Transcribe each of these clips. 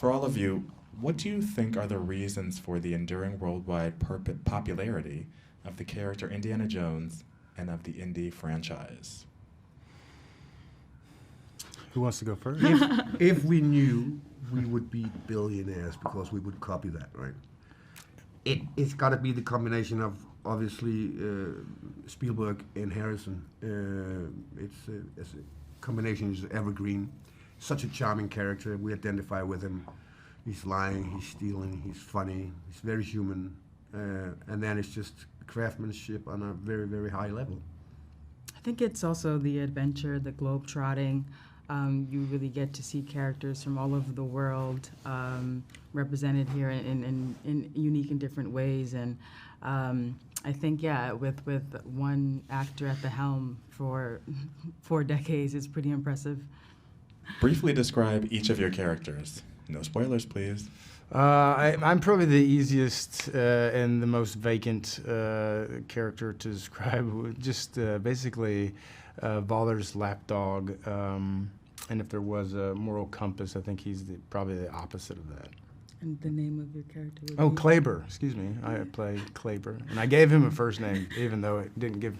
For all of you, what do you think are the reasons for the enduring worldwide popularity of the character Indiana Jones and of the Indy franchise? Who wants to go first? If we knew, we would be billionaires because we would copy that, right? It's got to be the combination of obviously Spielberg and Harrison. It's a combination is evergreen. Such a charming character. We identify with him. He's lying, he's stealing, he's funny, he's very human, and then it's just craftsmanship on a very, very high level. I think it's also the adventure, the globe-trotting. You really get to see characters from all over the world represented here in unique and different ways. And I think, yeah, with one actor at the helm for 4 decades, it's pretty impressive. Briefly describe each of your characters. No spoilers, please. I'm probably the easiest and the most vacant character to describe. Just basically Valler's lapdog. And if there was a moral compass, I think he's probably the opposite of that. And the name of your character would Oh, be? Kleber. Excuse me. I played Kleber. And I gave him a first name, even though they didn't give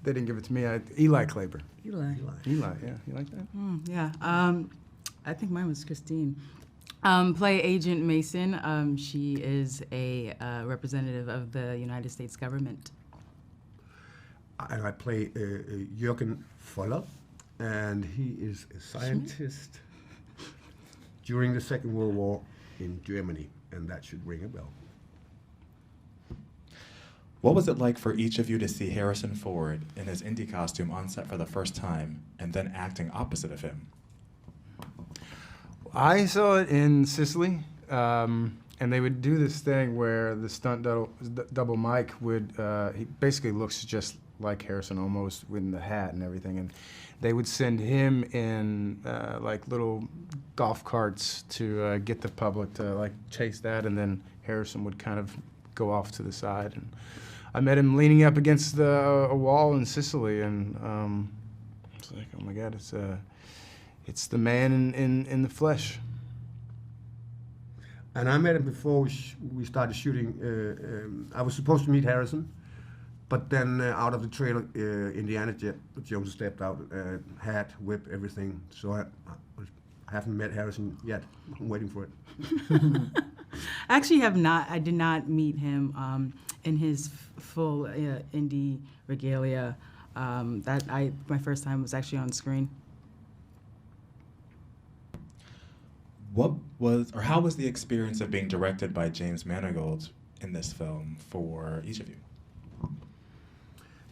it to me. Eli Kleber. Eli. Eli, yeah. You like that? Yeah. I think mine was Christine. Play Agent Mason. She is a representative of the United States government. And I play Jürgen Voller, and he is a scientist during the Second World War in Germany, and that should ring a bell. What was it like for each of you to see Harrison Ford in his Indy costume on set for the first time and then acting opposite of him? I saw it in Sicily, and they would do this thing where the stunt double Mike would, he basically looks just like Harrison almost with the hat and everything, and they would send him in like little golf carts to get the public to like chase that, and then Harrison would kind of go off to the side. And I met him leaning up against a wall in Sicily, and it's like, oh my God, it's the man in the flesh. And I met him before we started shooting. I was supposed to meet Harrison, but then out of the trailer, Indiana Jones stepped out, hat, whip, everything. So I haven't met Harrison yet. I'm waiting for it. I actually have not. I did not meet him in his full indie regalia. My first time was actually on screen. How was the experience of being directed by James Mangold in this film for each of you?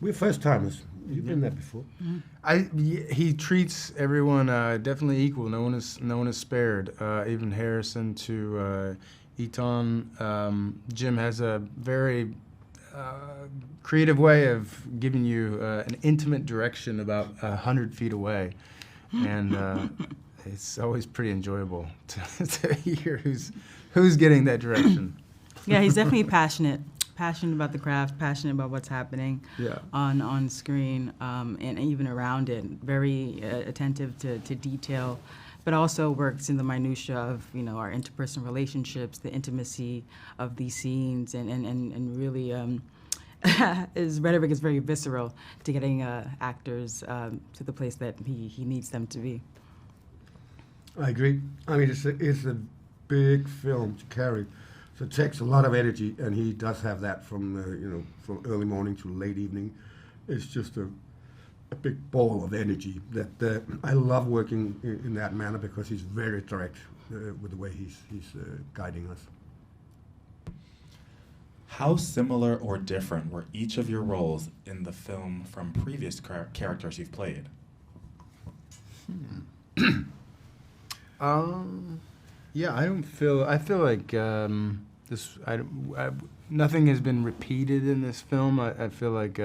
We're first timers. You've been there before. He treats everyone definitely equal. No one is spared. Even Harrison to Ethann. Jim has a very creative way of giving you an intimate direction about 100 feet away, and it's always pretty enjoyable to hear who's getting that direction. Yeah, he's definitely passionate about the craft, passionate about what's happening on screen and even around it. Very attentive to detail, but also works in the minutia of our interpersonal relationships, the intimacy of these scenes, and really his rhetoric is very visceral to getting actors to the place that he needs them to be. I agree. I mean, it's a big film to carry, so it takes a lot of energy, and he does have that from from early morning to late evening. It's just a big ball of energy that I love working in that manner because he's very direct with the way he's guiding us. How similar or different were each of your roles in the film from previous characters you've played? Yeah, I feel like nothing has been repeated in this film. I feel like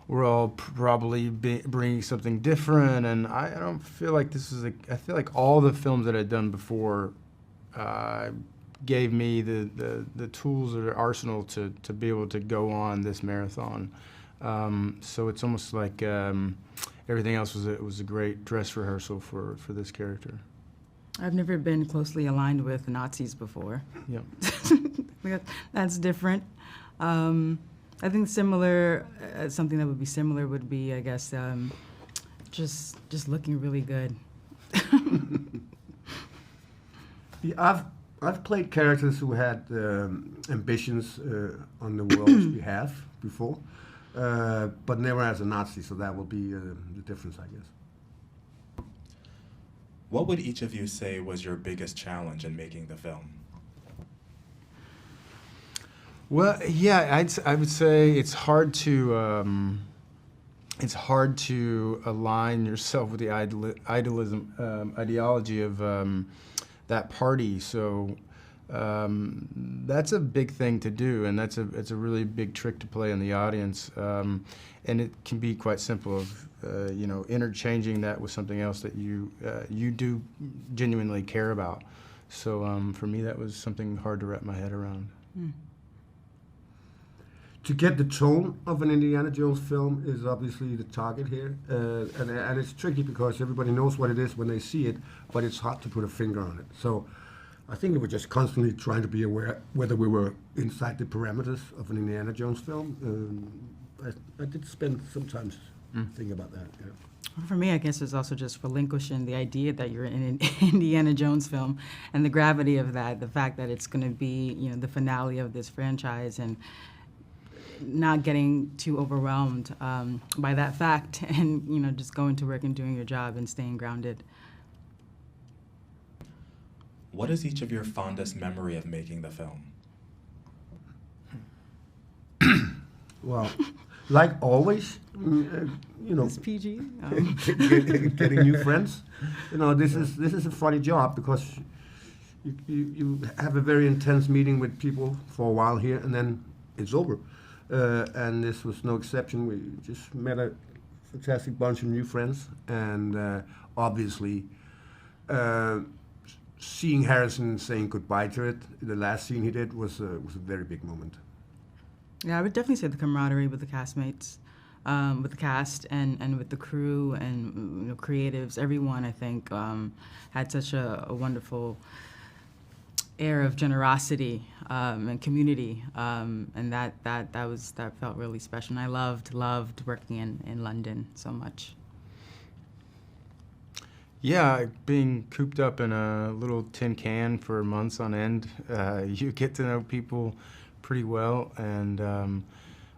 we're all probably bringing something different, and I don't feel like I feel like all the films that I'd done before gave me the tools or the arsenal to be able to go on this marathon. So it's almost like everything else was a great dress rehearsal for this character. I've never been closely aligned with Nazis before. Yep. That's different. I think similar, something that would be similar would be, I guess, just looking really good. Yeah, I've played characters who had ambitions on the world's behalf before, but never as a Nazi, so that will be the difference, I guess. What would each of you say was your biggest challenge in making the film? Well, yeah, I would say it's hard to align yourself with the ideology of that party. So that's a big thing to do, and it's a really big trick to play on the audience. And it can be quite simple of interchanging that with something else that you do genuinely care about. So for me, that was something hard to wrap my head around. To get the tone of an Indiana Jones film is obviously the target here, and it's tricky because everybody knows what it is when they see it, but it's hard to put a finger on it. So I think we were just constantly trying to be aware whether we were inside the parameters of an Indiana Jones film. I did spend some time thinking about that. Yeah. For me, I guess it's also just relinquishing the idea that you're in an Indiana Jones film and the gravity of that, the fact that it's going to be, the finale of this franchise, and not getting too overwhelmed by that fact, and just going to work and doing your job and staying grounded. What is each of your fondest memory of making the film? Well, like always, It's PG. getting new friends. This is a funny job because you have a very intense meeting with people for a while here, and then it's over. And this was no exception. We just met a fantastic bunch of new friends, and obviously seeing Harrison saying goodbye to it, the last scene he did was a very big moment. Yeah, I would definitely say the camaraderie with the castmates, with the cast, and with the crew and creatives. Everyone, I think, had such a wonderful air of generosity and community, and that felt really special. And I loved working in London so much. Yeah, being cooped up in a little tin can for months on end, you get to know people pretty well, and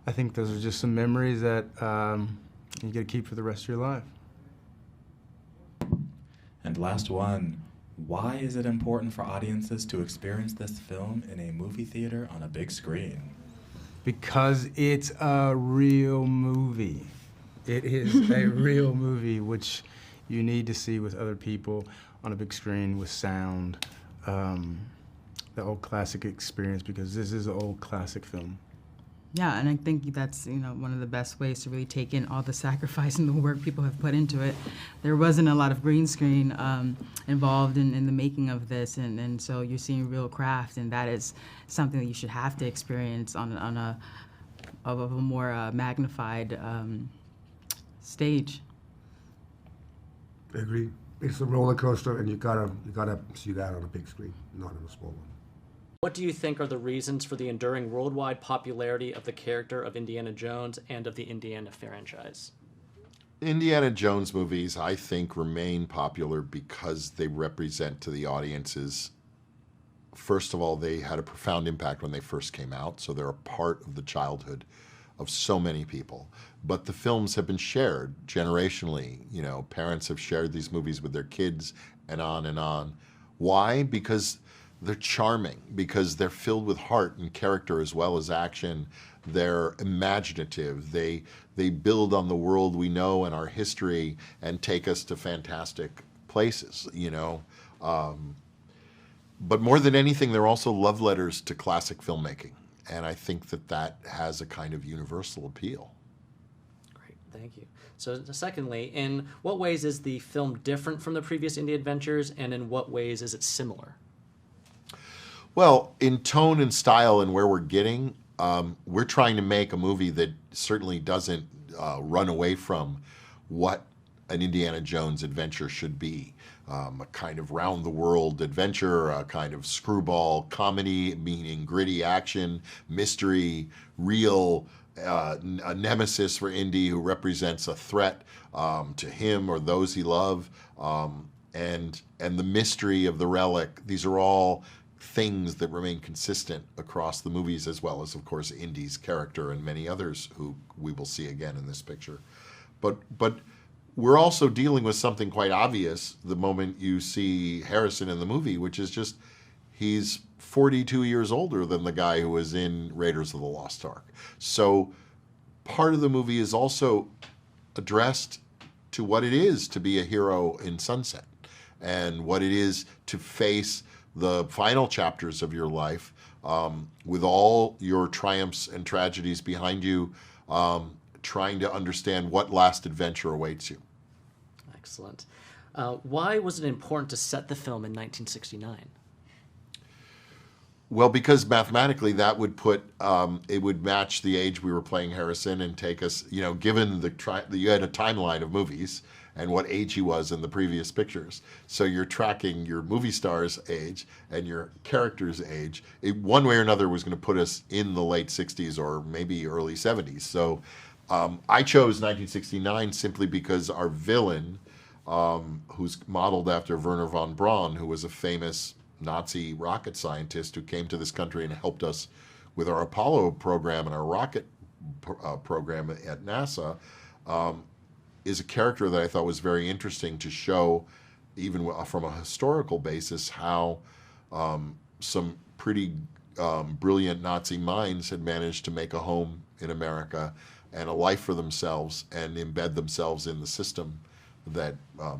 I think those are just some memories that you get to keep for the rest of your life. And last one, why is it important for audiences to experience this film in a movie theater on a big screen? Because it's a real movie. It is a real movie, which you need to see with other people on a big screen with sound. The old classic experience, because this is an old classic film. Yeah, and I think that's one of the best ways to really take in all the sacrifice and the work people have put into it. There wasn't a lot of green screen involved in the making of this, and so you're seeing real craft, and that is something that you should have to experience on a more magnified stage. I agree. It's a roller coaster, and you gotta see that on a big screen, not on a small one. What do you think are the reasons for the enduring worldwide popularity of the character of Indiana Jones and of the Indiana franchise? Indiana Jones movies, I think, remain popular because they represent to the audiences, first of all, they had a profound impact when they first came out, so they're a part of the childhood of so many people. But the films have been shared generationally. Parents have shared these movies with their kids, and on and on. Why? Because they're charming, because they're filled with heart and character as well as action. They're imaginative. They build on the world we know and our history and take us to fantastic places, But more than anything, they're also love letters to classic filmmaking. And I think that has a kind of universal appeal. Great, thank you. So secondly, in what ways is the film different from the previous Indy adventures, and in what ways is it similar? Well, in tone and style and where we're getting, we're trying to make a movie that certainly doesn't run away from what an Indiana Jones adventure should be. a kind of round-the-world adventure, a kind of screwball comedy, meaning gritty action, mystery, real, a nemesis for Indy who represents a threat to him or those he loves, and the mystery of the relic. These are all things that remain consistent across the movies, as well as, of course, Indy's character and many others who we will see again in this picture. But we're also dealing with something quite obvious the moment you see Harrison in the movie, which is just he's 42 years older than the guy who was in Raiders of the Lost Ark. So part of the movie is also addressed to what it is to be a hero in Sunset and what it is to face the final chapters of your life with all your triumphs and tragedies behind you, trying to understand what last adventure awaits you. Excellent. Why was it important to set the film in 1969? Well, because mathematically that would put, it would match the age we were playing Harrison and take us, given you had a timeline of movies and what age he was in the previous pictures. So you're tracking your movie star's age and your character's age. One way or another was going to put us in the late 60s or maybe early 70s. So I chose 1969 simply because our villain, who's modeled after Werner von Braun, who was a famous Nazi rocket scientist who came to this country and helped us with our Apollo program and our rocket program at NASA, is a character that I thought was very interesting to show, even from a historical basis, how some pretty brilliant Nazi minds had managed to make a home in America and a life for themselves and embed themselves in the system that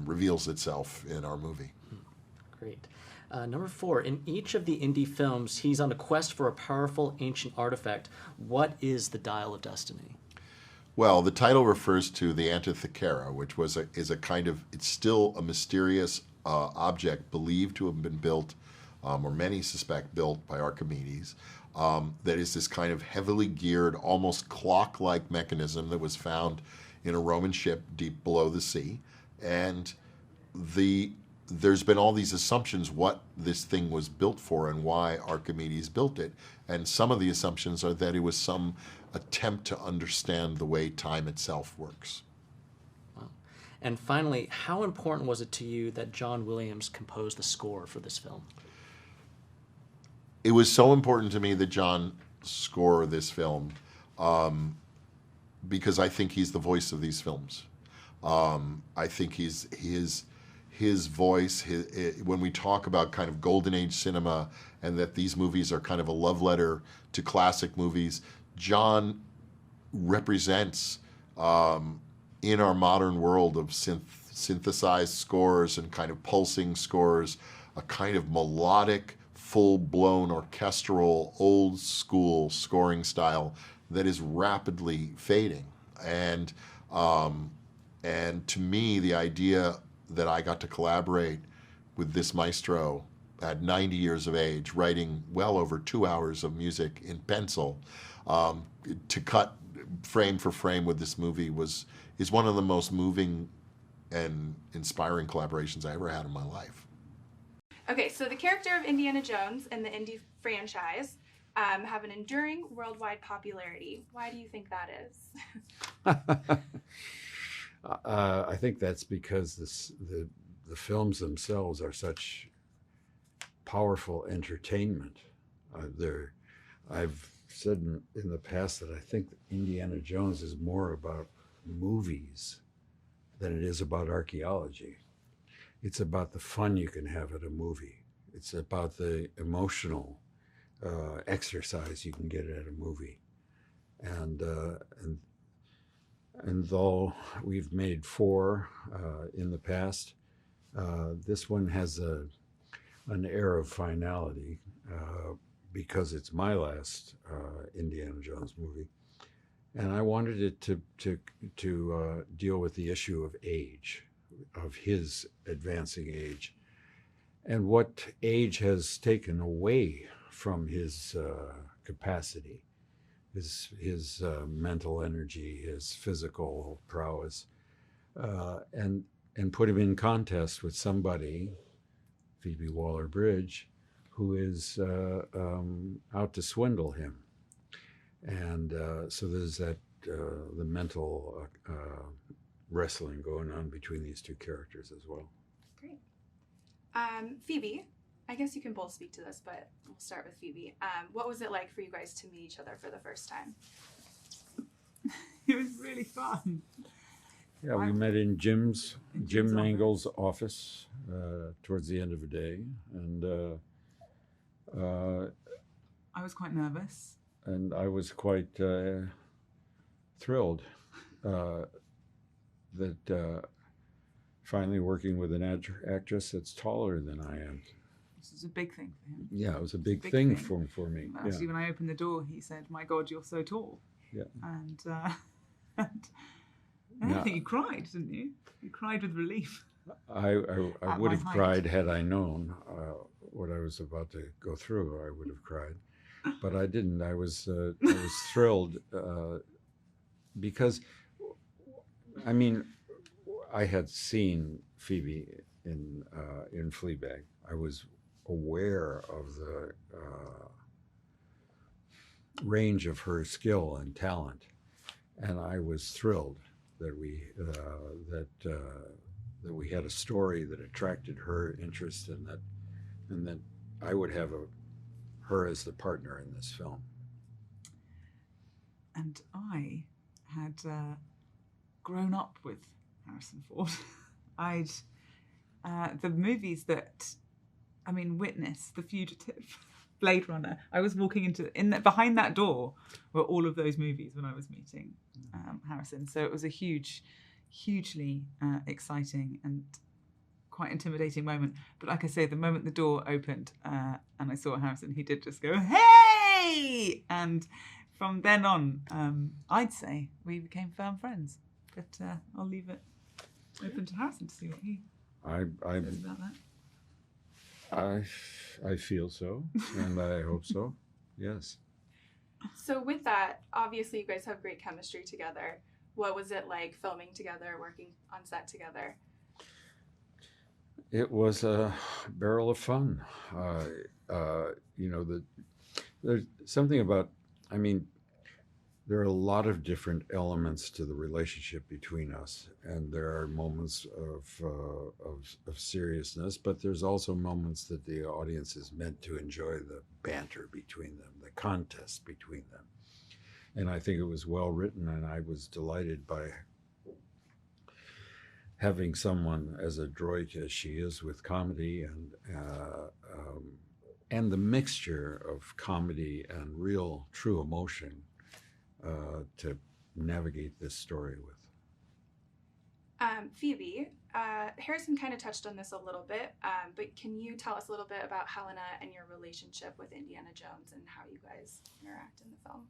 reveals itself in our movie. Great. Number 4, in each of the Indy films, he's on a quest for a powerful ancient artifact. What is the Dial of Destiny? Well, the title refers to the Antikythera, which is a kind of, it's still a mysterious object believed to have been built, or many suspect built by Archimedes, that is this kind of heavily geared, almost clock-like mechanism that was found in a Roman ship deep below the sea. And there's been all these assumptions what this thing was built for and why Archimedes built it. And some of the assumptions are that it was some attempt to understand the way time itself works. Wow. And finally, how important was it to you that John Williams composed the score for this film? It was so important to me that John score this film because I think he's the voice of these films. I think his voice, when we talk about kind of golden age cinema and that these movies are kind of a love letter to classic movies, John represents in our modern world of synthesized scores and kind of pulsing scores, a kind of melodic, full-blown orchestral, old-school scoring style that is rapidly fading. And to me, the idea that I got to collaborate with this maestro at 90 years of age, writing well over 2 hours of music in pencil, to cut frame for frame with this movie is one of the most moving and inspiring collaborations I ever had in my life. Okay, so the character of Indiana Jones and the Indy franchise have an enduring worldwide popularity. Why do you think that is? I think that's because the films themselves are such powerful entertainment. I've said in the past that I think Indiana Jones is more about movies than it is about archaeology. It's about the fun you can have at a movie. It's about the emotional exercise you can get at a movie. And though we've made 4 in the past, this one has an air of finality because it's my last Indiana Jones movie. And I wanted it to deal with the issue of age, of his advancing age, and what age has taken away from his capacity, his mental energy, his physical prowess, and and put him in contest with somebody, Phoebe Waller-Bridge, who is out to swindle him. And so there's that the mental wrestling going on between these two characters as well. Great. Phoebe, I guess you can both speak to this, but we'll start with Phoebe. What was it like for you guys to meet each other for the first time? It was really fun. Yeah, we met in Jim Mangold's office towards the end of the day, and I was quite nervous. And I was quite thrilled that finally working with an actress that's taller than I am. This is a big thing for him. Yeah, it was a big thing for me. Actually, when I opened the door, he said, "My God, you're so tall." Yeah. And I think you cried, didn't you? You cried with relief. I would have cried had I known what I was about to go through. I would have cried, but I didn't. I was thrilled because, I mean, I had seen Phoebe in Fleabag. I was aware of the range of her skill and talent, and I was thrilled that we had a story that attracted her interest, and that I would have her as the partner in this film. And I had grown up with Harrison Ford. The movies that, I mean, Witness, The Fugitive, Blade Runner. I was walking behind that door were all of those movies when I was meeting Harrison. So it was a hugely exciting and quite intimidating moment. But like I say, the moment the door opened and I saw Harrison, he did just go, "Hey!" And from then on, I'd say we became firm friends. But I'll leave it open to Harrison to see what he says about that. I feel so, and I hope so. Yes. So with that, obviously you guys have great chemistry together. What was it like filming together, working on set together? It was a barrel of fun. There's something about, I mean, there are a lot of different elements to the relationship between us, and there are moments of seriousness, but there's also moments that the audience is meant to enjoy the banter between them, the contest between them. And I think it was well written, and I was delighted by having someone as adroit as she is with comedy, and the mixture of comedy and real, true emotion to navigate this story with. Phoebe, Harrison kind of touched on this a little bit, but can you tell us a little bit about Helena and your relationship with Indiana Jones and how you guys interact in the film?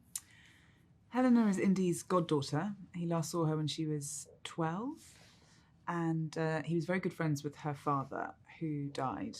Helena is Indy's goddaughter. He last saw her when she was 12, and he was very good friends with her father, who died